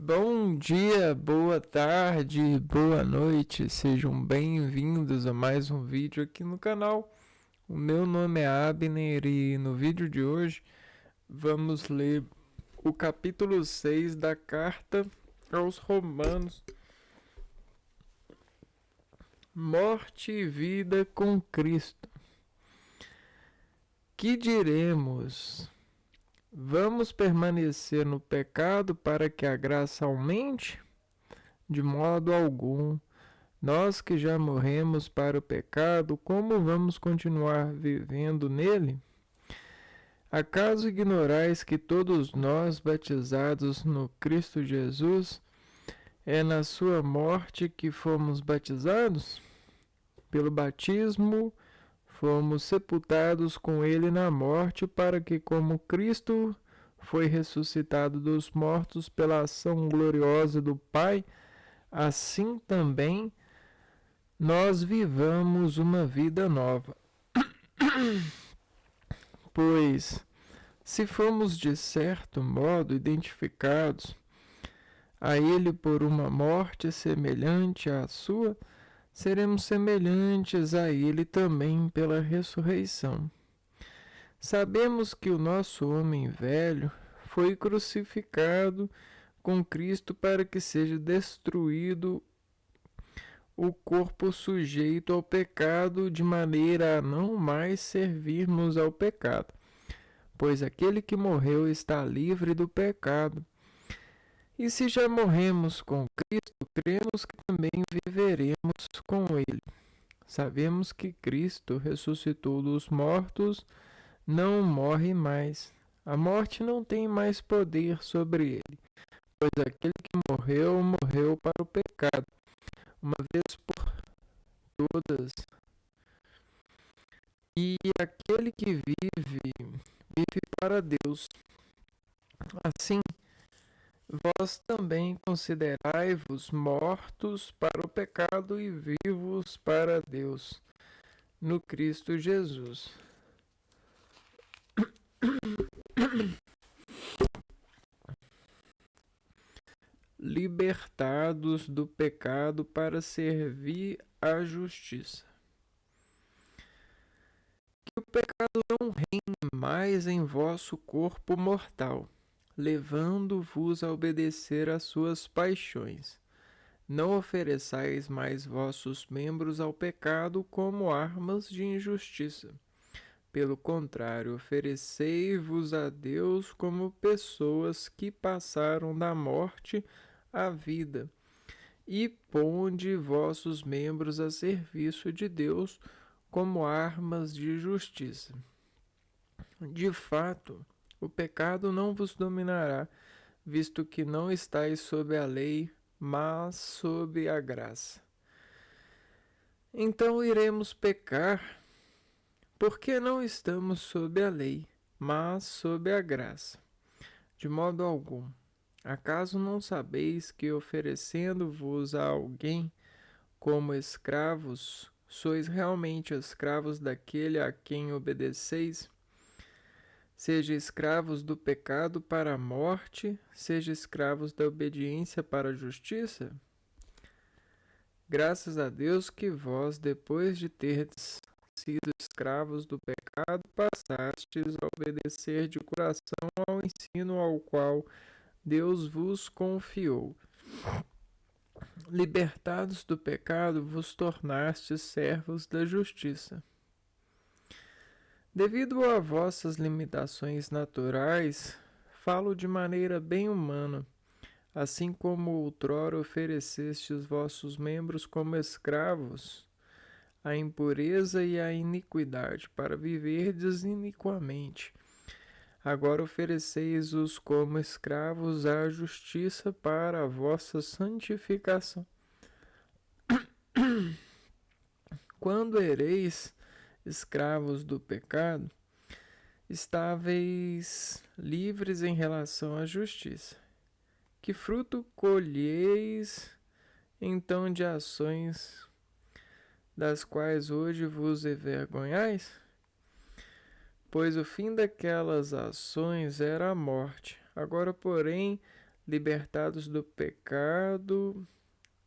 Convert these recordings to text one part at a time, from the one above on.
Bom dia, boa tarde, boa noite, sejam bem-vindos a mais um vídeo aqui no canal. O meu nome é Abner e no vídeo de hoje vamos ler o capítulo 6 da carta aos Romanos. Morte e vida com Cristo. Que diremos? Vamos permanecer no pecado para que a graça aumente? De modo algum. Nós que já morremos para o pecado, como vamos continuar vivendo nele? Acaso ignorais que todos nós, batizados no Cristo Jesus, é na sua morte que fomos batizados? Pelo batismo, fomos sepultados com ele na morte, para que, como Cristo foi ressuscitado dos mortos pela ação gloriosa do Pai, assim também nós vivamos uma vida nova. Pois, se fomos de certo modo identificados a ele por uma morte semelhante à sua, seremos semelhantes a ele também pela ressurreição. Sabemos que o nosso homem velho foi crucificado com Cristo para que seja destruído o corpo sujeito ao pecado, de maneira a não mais servirmos ao pecado, pois aquele que morreu está livre do pecado. E se já morremos com Cristo, cremos que também viveremos com ele. Sabemos que Cristo ressuscitou dos mortos, não morre mais. A morte não tem mais poder sobre ele, pois aquele que morreu, morreu para o pecado, uma vez por todas. E aquele que vive, vive para Deus. Assim, vós também considerai-vos mortos para o pecado e vivos para Deus, no Cristo Jesus. Libertados do pecado para servir à justiça. Que o pecado não reine mais em vosso corpo mortal, levando-vos a obedecer às suas paixões. Não ofereçais mais vossos membros ao pecado como armas de injustiça. Pelo contrário, oferecei-vos a Deus como pessoas que passaram da morte à vida, e ponde vossos membros a serviço de Deus como armas de justiça. De fato, o pecado não vos dominará, visto que não estáis sob a lei, mas sob a graça. Então iremos pecar, porque não estamos sob a lei, mas sob a graça. De modo algum. Acaso não sabeis que, oferecendo-vos a alguém como escravos, sois realmente escravos daquele a quem obedeceis? Seja escravos do pecado para a morte, seja escravos da obediência para a justiça? Graças a Deus que vós, depois de terdes sido escravos do pecado, passastes a obedecer de coração ao ensino ao qual Deus vos confiou. Libertados do pecado, vos tornastes servos da justiça. Devido a vossas limitações naturais, falo de maneira bem humana, assim como outrora oferecestes vossos membros como escravos à impureza e à iniquidade, para viverdes iniquamente. Agora ofereceis-os como escravos à justiça para a vossa santificação. Quando ereis escravos do pecado, estáveis livres em relação à justiça. Que fruto colheis então de ações das quais hoje vos envergonhais? Pois o fim daquelas ações era a morte. Agora, porém, libertados do pecado,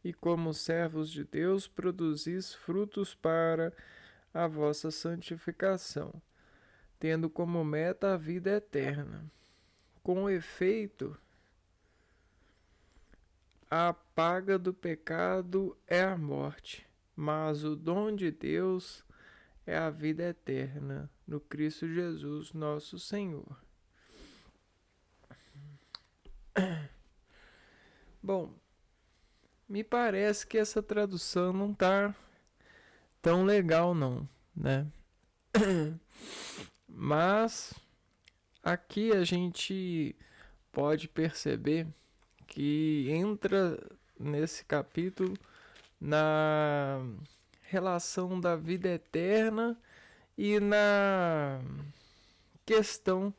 e como servos de Deus produzis frutos para a vossa santificação, tendo como meta a vida eterna. Com efeito, a paga do pecado é a morte, mas o dom de Deus é a vida eterna no Cristo Jesus, nosso Senhor. Bom, me parece que essa tradução não tá tão legal não, né? Mas aqui a gente pode perceber que entra nesse capítulo na relação da vida eterna e na questão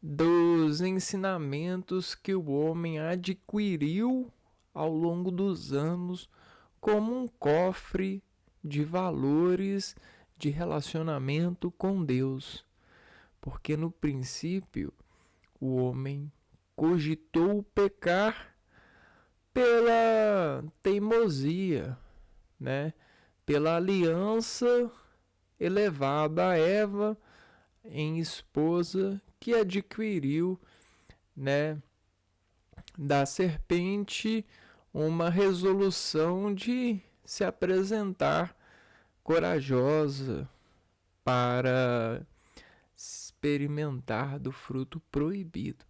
dos ensinamentos que o homem adquiriu ao longo dos anos como um cofre de valores de relacionamento com Deus. Porque no princípio o homem cogitou pecar pela teimosia, né? Pela aliança elevada a Eva em esposa que adquiriu, né, da serpente uma resolução de se apresentar corajosa para experimentar do fruto proibido.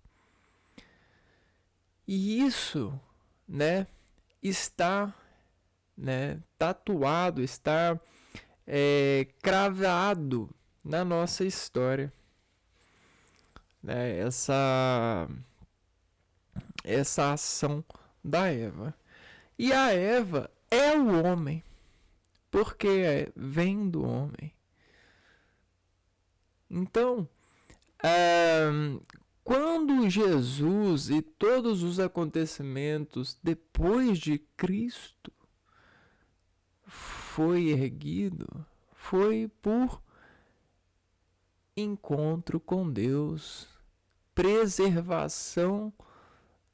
E isso, né, está, né, tatuado, está cravado na nossa história, né, essa ação da Eva. E a Eva é o homem, porque vem do homem. Então, quando Jesus e todos os acontecimentos depois de Cristo foi erguido, foi por encontro com Deus, preservação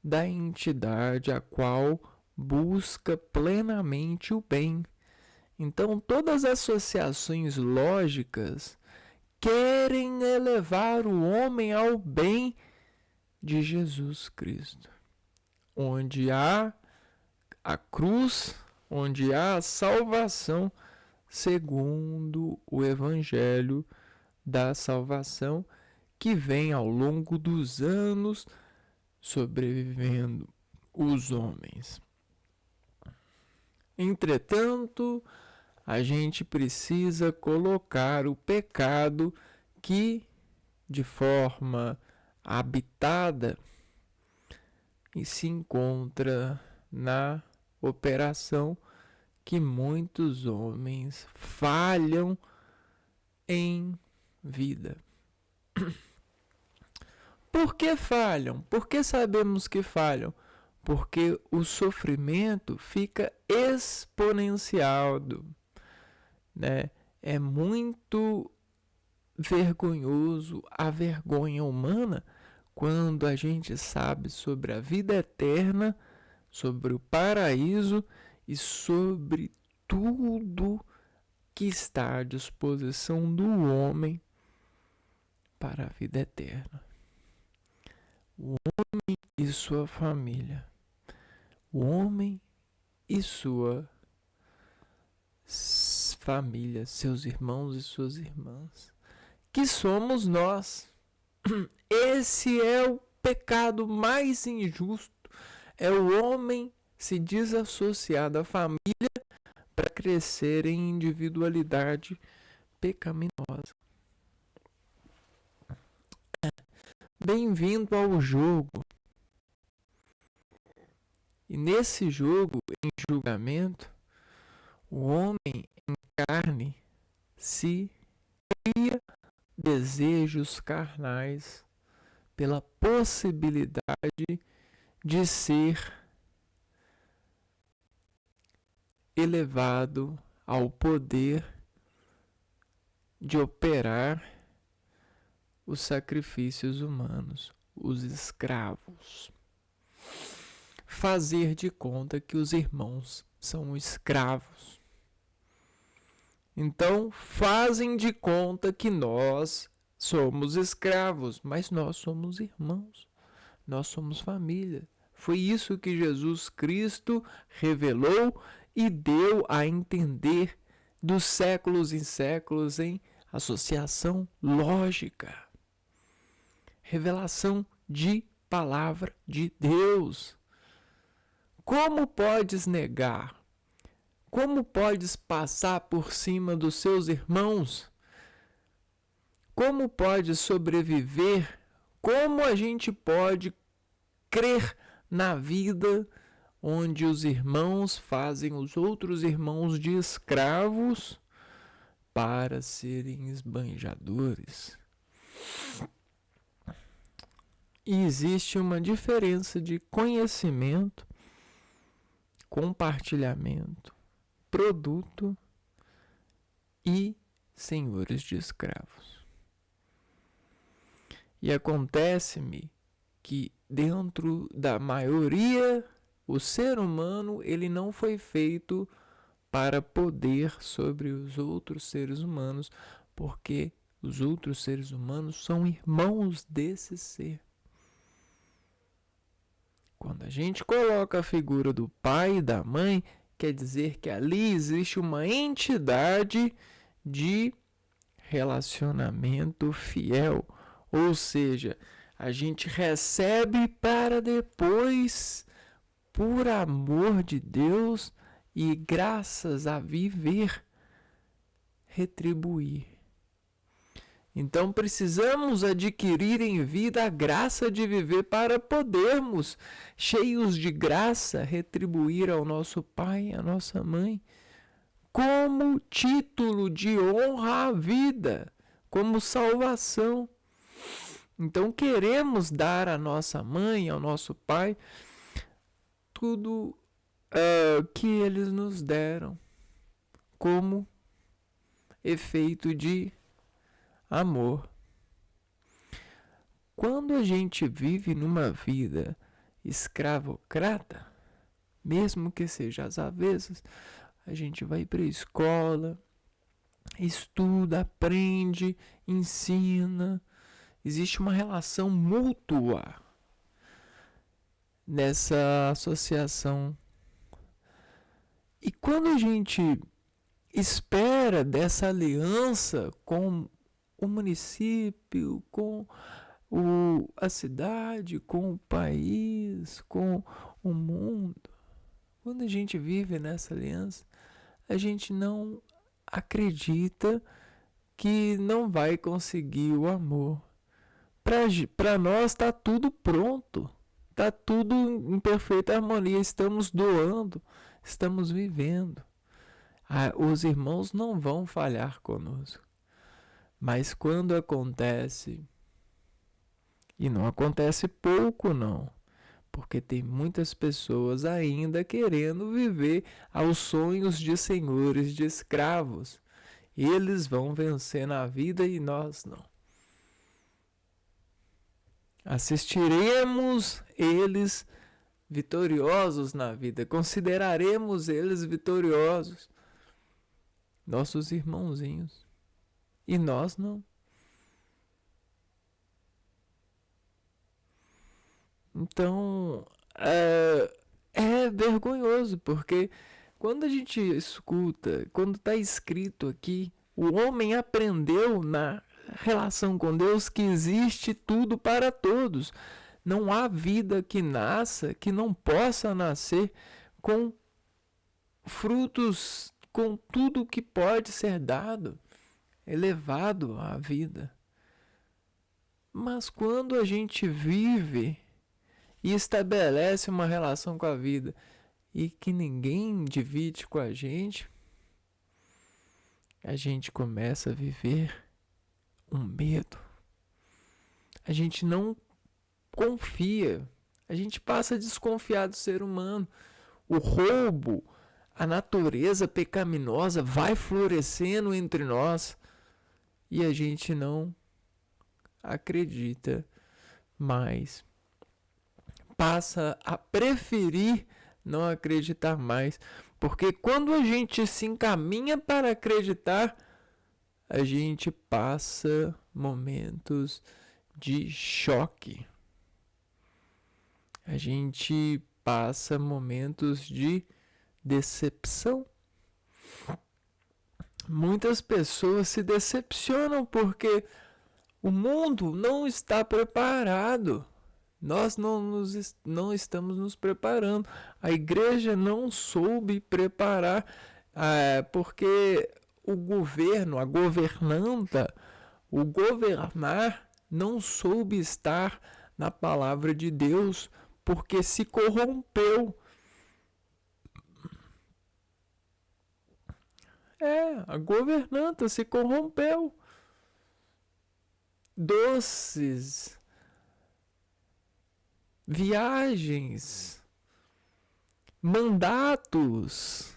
da entidade a qual busca plenamente o bem. Então, todas as associações lógicas querem elevar o homem ao bem de Jesus Cristo. Onde há a cruz, onde há a salvação, segundo o Evangelho da salvação, que vem ao longo dos anos sobrevivendo os homens. Entretanto, a gente precisa colocar o pecado que, de forma habitada, e se encontra na operação que muitos homens falham em vida. Por que falham? Por que sabemos que falham? Porque o sofrimento fica exponenciado, né? É muito vergonhoso a vergonha humana quando a gente sabe sobre a vida eterna, sobre o paraíso e sobre tudo que está à disposição do homem para a vida eterna. O homem e sua família. O homem e sua família, seus irmãos e suas irmãs, que somos nós. Esse é o pecado mais injusto, é o homem se desassociar da família para crescer em individualidade pecaminosa. Bem-vindo ao jogo. E nesse jogo, em julgamento, o homem em carne se cria desejos carnais pela possibilidade de ser elevado ao poder de operar os sacrifícios humanos, os escravos. fazer de conta que os irmãos são escravos. Então, fazem de conta que nós somos escravos, mas nós somos irmãos, nós somos família. Foi isso que Jesus Cristo revelou e deu a entender dos séculos em séculos em associação lógica. Revelação de palavra de Deus. Como podes negar? Como podes passar por cima dos seus irmãos? Como podes sobreviver? Como a gente pode crer na vida onde os irmãos fazem os outros irmãos de escravos para serem esbanjadores? E existe uma diferença de conhecimento, compartilhamento, produto e senhores de escravos. E acontece-me que dentro da maioria, o ser humano ele não foi feito para poder sobre os outros seres humanos, porque os outros seres humanos são irmãos desse ser. Quando a gente coloca a figura do pai e da mãe, quer dizer que ali existe uma entidade de relacionamento fiel. Ou seja, a gente recebe para depois, por amor de Deus e graças a viver, retribuir. Então precisamos adquirir em vida a graça de viver para podermos, cheios de graça, retribuir ao nosso pai e à nossa mãe, como título de honra à vida, como salvação. Então queremos dar à nossa mãe, ao nosso pai, tudo que eles nos deram, como efeito de amor. Quando a gente vive numa vida escravocrata, mesmo que seja às avessas, a gente vai para a escola, estuda, aprende, ensina. Existe uma relação mútua nessa associação. E quando a gente espera dessa aliança com o município, com a cidade, com o país, com o mundo, quando a gente vive nessa aliança, a gente não acredita que não vai conseguir o amor. Para nós está tudo pronto, está tudo em perfeita harmonia, estamos doando, estamos vivendo. Os irmãos não vão falhar conosco. Mas quando acontece, e não acontece pouco não, porque tem muitas pessoas ainda querendo viver aos sonhos de senhores de escravos. Eles vão vencer na vida e nós não. Assistiremos eles vitoriosos na vida, consideraremos eles vitoriosos, nossos irmãozinhos, e nós não. Então, é vergonhoso, porque quando a gente escuta, quando está escrito aqui, o homem aprendeu na relação com Deus que existe tudo para todos. Não há vida que nasça, que não possa nascer com frutos, com tudo que pode ser dado, elevado à vida. Mas quando a gente vive e estabelece uma relação com a vida e que ninguém divide com a gente começa a viver um medo. A gente não confia. A gente passa a desconfiar do ser humano. O roubo, a natureza pecaminosa vai florescendo entre nós e a gente não acredita mais. passa a preferir não acreditar mais. Porque quando a gente se encaminha para acreditar, a gente passa momentos de choque. A gente passa momentos de decepção. Muitas pessoas se decepcionam porque o mundo não está preparado. Nós não estamos nos preparando. A igreja não soube preparar, porque o governo, a governanta, o governar não soube estar na palavra de Deus, porque se corrompeu. A governanta se corrompeu. Doces, viagens, mandatos,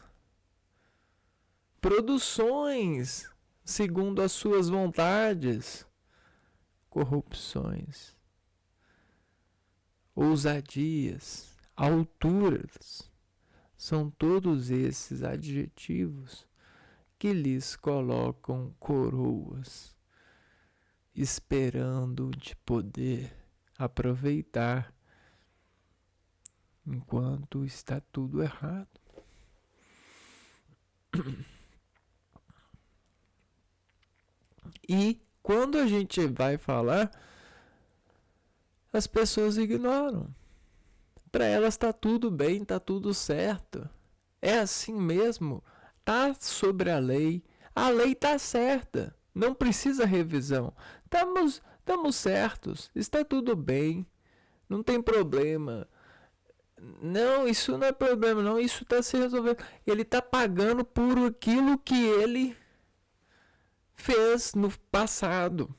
produções segundo as suas vontades, corrupções, ousadias, alturas, são todos esses adjetivos que lhes colocam coroas, esperando de poder aproveitar enquanto está tudo errado. E quando a gente vai falar, as pessoas ignoram. Para elas está tudo bem, está tudo certo. É assim mesmo. Tá sobre a lei está certa, não precisa revisão. Estamos certos, está tudo bem, não tem problema. Não, isso não é problema, não, isso está se resolvendo. Ele está pagando por aquilo que ele fez no passado.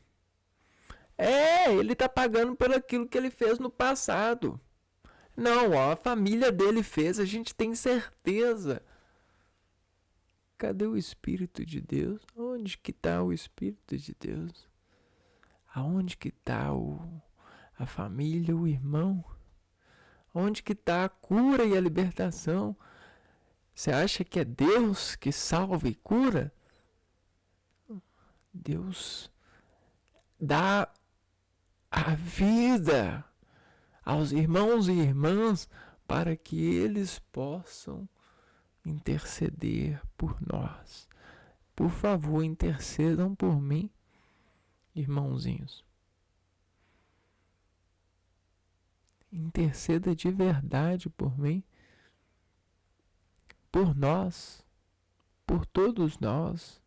Ele está pagando por aquilo que ele fez no passado. Não, a família dele fez, a gente tem certeza. Cadê o Espírito de Deus? Onde que está o Espírito de Deus? Aonde que está a família, o irmão? Onde que está a cura e a libertação? Você acha que é Deus que salva e cura? Deus dá a vida aos irmãos e irmãs para que eles possam interceder por nós. Por favor, intercedam por mim, irmãozinhos. Interceda de verdade por mim, por nós, por todos nós.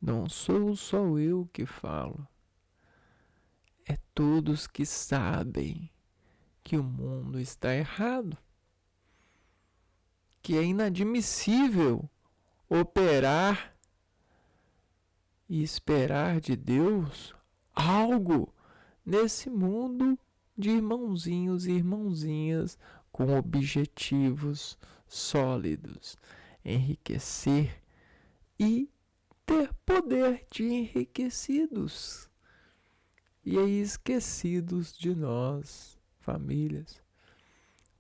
Não sou só eu que falo. É todos que sabem que o mundo está errado, que é inadmissível operar e esperar de Deus algo nesse mundo de irmãozinhos e irmãzinhas com objetivos sólidos, enriquecer e ter poder de enriquecidos e aí esquecidos de nós, famílias,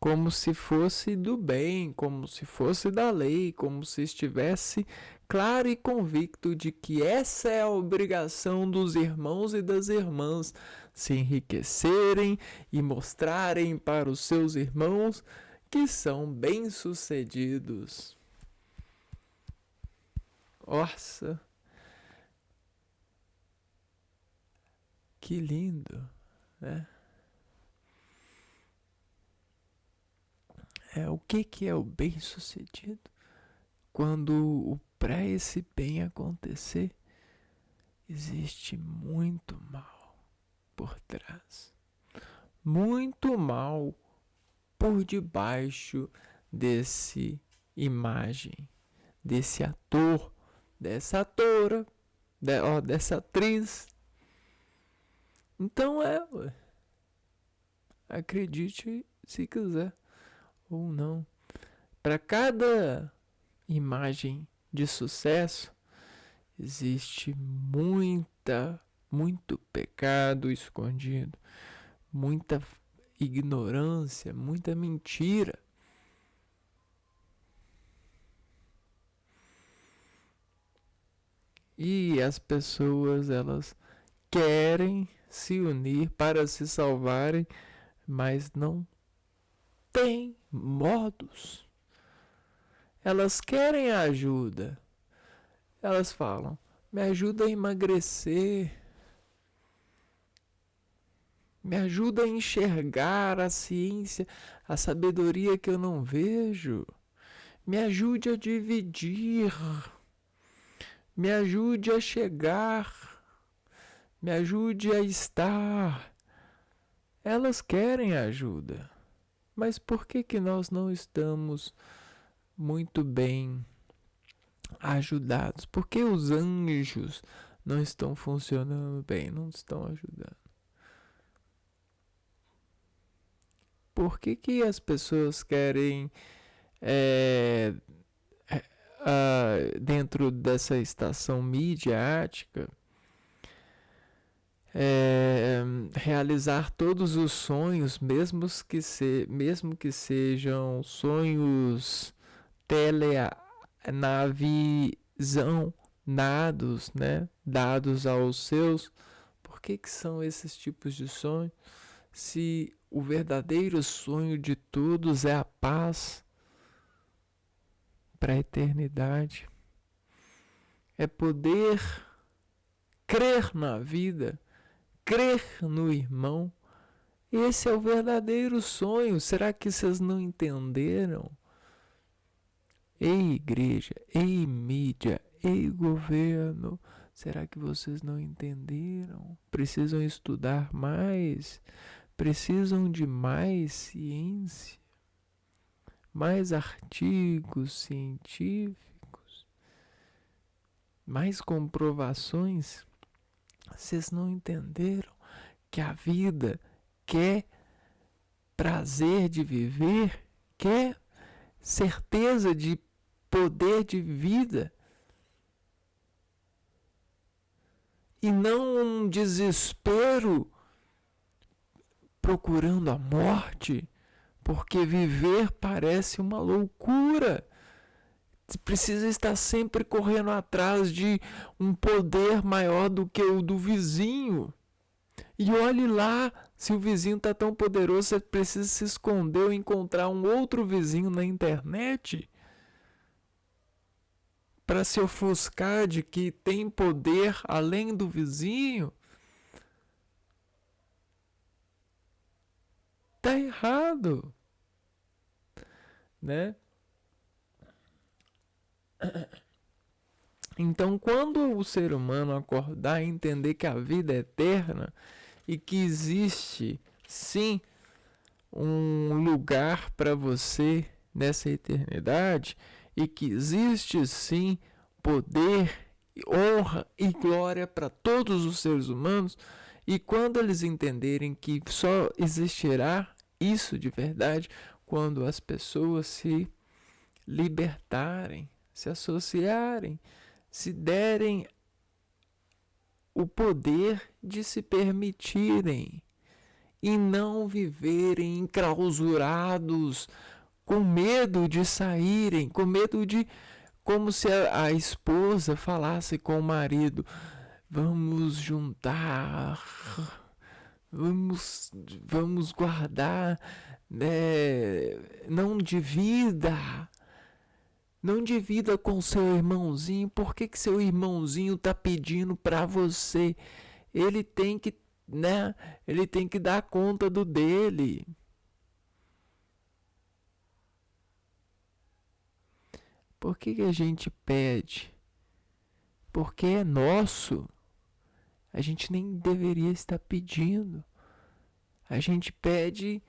como se fosse do bem, como se fosse da lei, como se estivesse claro e convicto de que essa é a obrigação dos irmãos e das irmãs, se enriquecerem e mostrarem para os seus irmãos que são bem-sucedidos. Nossa, que lindo, né? O que é o bem-sucedido? Quando para esse bem acontecer, existe muito mal por trás. Muito mal por debaixo desse imagem, desse ator, dessa atora, dessa atriz. Então acredite se quiser ou não. Para cada imagem de sucesso existe muito pecado escondido, muita ignorância, muita mentira. E as pessoas, elas querem se unir para se salvarem, mas não tem modos. Elas querem ajuda. Elas falam: me ajuda a emagrecer. Me ajuda a enxergar a ciência, a sabedoria que eu não vejo. Me ajude a dividir. Me ajude a chegar. Me ajude a estar. Elas querem ajuda. Mas por que nós não estamos muito bem ajudados? Por que os anjos não estão funcionando bem, não estão ajudando? Por que as pessoas querem, dentro dessa estação midiática, realizar todos os sonhos, mesmo que sejam sonhos telenavisionados, né? Dados aos seus? Por que são esses tipos de sonhos? Se o verdadeiro sonho de todos é a paz para a eternidade, é poder crer na vida, crer no irmão. Esse é o verdadeiro sonho. Será que vocês não entenderam? Ei, igreja, ei, mídia, ei, governo, será que vocês não entenderam? Precisam estudar mais, precisam de mais ciência, mais artigos científicos, mais comprovações. Vocês não entenderam que a vida quer prazer de viver, quer certeza de poder de vida, e não um desespero procurando a morte, porque viver parece uma loucura. Você precisa estar sempre correndo atrás de um poder maior do que o do vizinho. E olhe lá, se o vizinho está tão poderoso, você precisa se esconder ou encontrar um outro vizinho na internet para se ofuscar de que tem poder além do vizinho. Tá errado, né? Então, quando o ser humano acordar e entender que a vida é eterna e que existe, sim, um lugar para você nessa eternidade, e que existe, sim, poder, honra e glória para todos os seres humanos, e quando eles entenderem que só existirá isso de verdade quando as pessoas se libertarem, se associarem, se derem o poder de se permitirem e não viverem enclausurados, com medo de saírem, com medo de, como se a esposa falasse com o marido: vamos juntar, vamos guardar, né? Não divida. Não divida com seu irmãozinho. Por que seu irmãozinho está pedindo para você? Ele tem que, né? Ele tem que dar conta do dele. Por que a gente pede? Porque é nosso. A gente nem deveria estar pedindo. A gente pede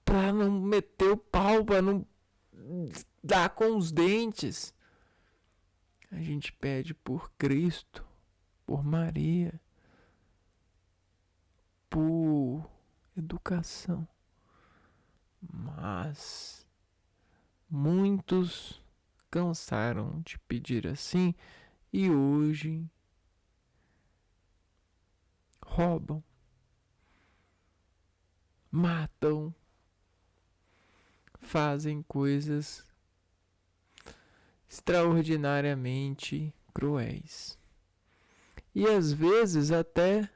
para não meter o pau, para não dar com os dentes. A gente pede por Cristo, por Maria, por educação. Mas muitos cansaram de pedir assim e hoje roubam. matam, fazem coisas extraordinariamente cruéis. E às vezes até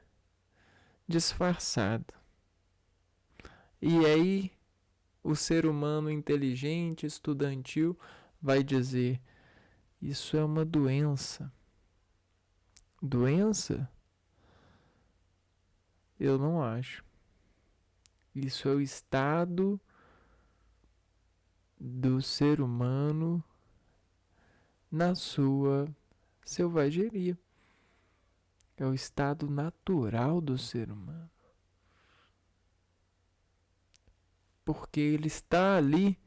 disfarçado. E aí o ser humano inteligente, estudantil, vai dizer: isso é uma doença. Doença? Eu não acho. Isso é o estado do ser humano na sua selvageria. É o estado natural do ser humano. Porque ele está ali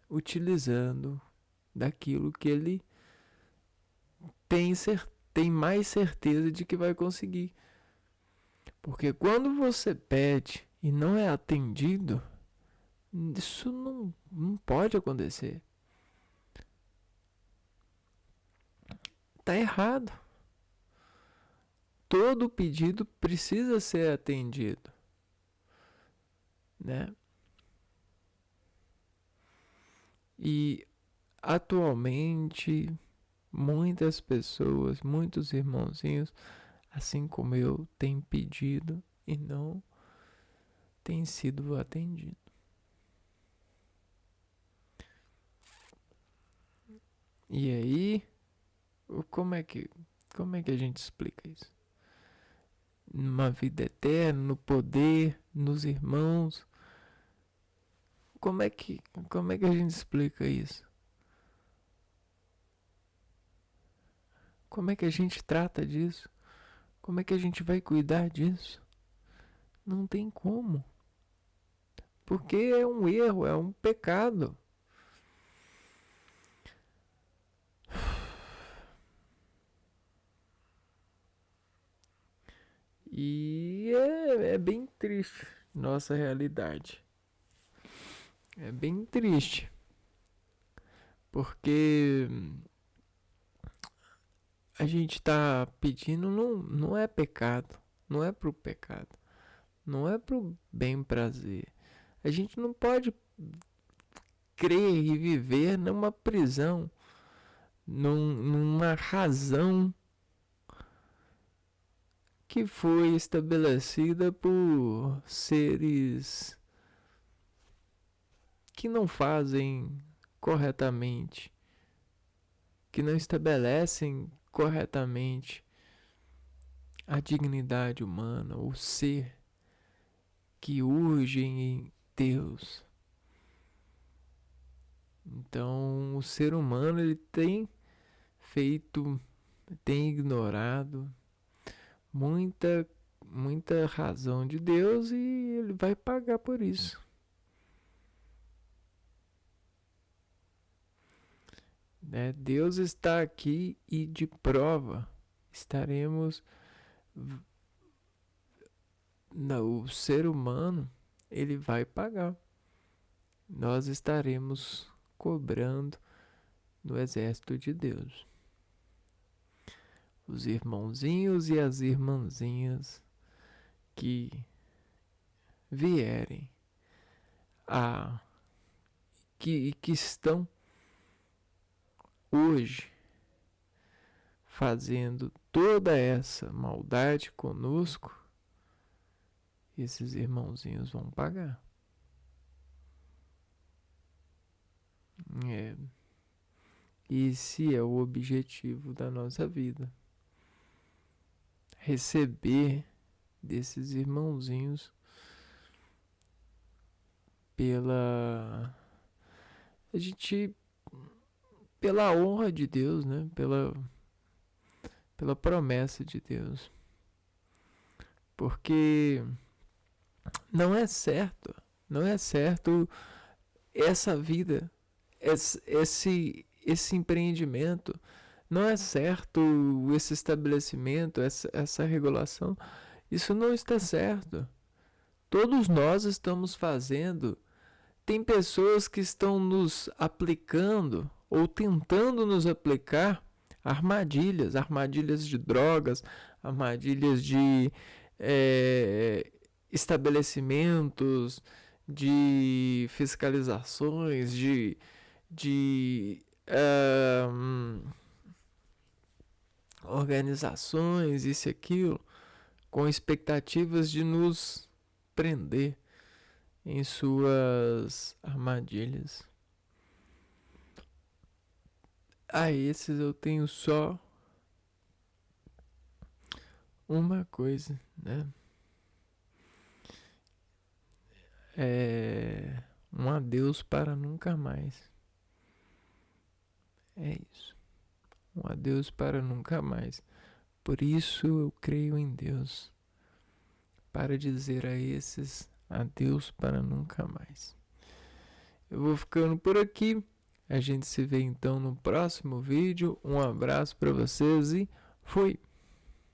utilizando daquilo que ele tem mais certeza de que vai conseguir. Porque quando você pede e não é atendido, isso não pode acontecer. Tá errado. Todo pedido precisa ser atendido, né? E atualmente muitas pessoas, muitos irmãozinhos, assim como eu, têm pedido e não têm sido atendido. E aí, como é que a gente explica isso? Numa vida eterna, no poder, nos irmãos. Como é que a gente explica isso? Como é que a gente trata disso? Como é que a gente vai cuidar disso? Não tem como. Porque é um erro, é um pecado. E é bem triste nossa realidade. É bem triste. Porque a gente está pedindo não é pecado. Não é pro pecado. Não é pro bem prazer. A gente não pode crer e viver numa prisão, numa razão que foi estabelecida por seres que não fazem corretamente, que não estabelecem corretamente a dignidade humana, o ser que urge em Deus. Então, o ser humano ele tem ignorado muita razão de Deus e ele vai pagar por isso. Né? Deus está aqui e de prova estaremos. O ser humano ele vai pagar. Nós estaremos cobrando no exército de Deus. Os irmãozinhos e as irmãzinhas que vierem que estão hoje fazendo toda essa maldade conosco, esses irmãozinhos vão pagar. Esse é o objetivo da nossa vida. Receber desses irmãozinhos pela honra de Deus, né? Pela promessa de Deus. Porque não é certo essa vida, esse empreendimento, não é certo esse estabelecimento, essa regulação. Isso não está certo. Todos nós estamos fazendo. Tem pessoas que estão nos aplicando ou tentando nos aplicar armadilhas de drogas, armadilhas de estabelecimentos, de fiscalizações, de organizações, isso e aquilo, com expectativas de nos prender em suas armadilhas. A esses eu tenho só uma coisa, né? Um adeus para nunca mais. É isso. Um adeus para nunca mais. Por isso eu creio em Deus, para dizer a esses adeus para nunca mais. Eu vou ficando por aqui. A gente se vê então no próximo vídeo. Um abraço para vocês e fui!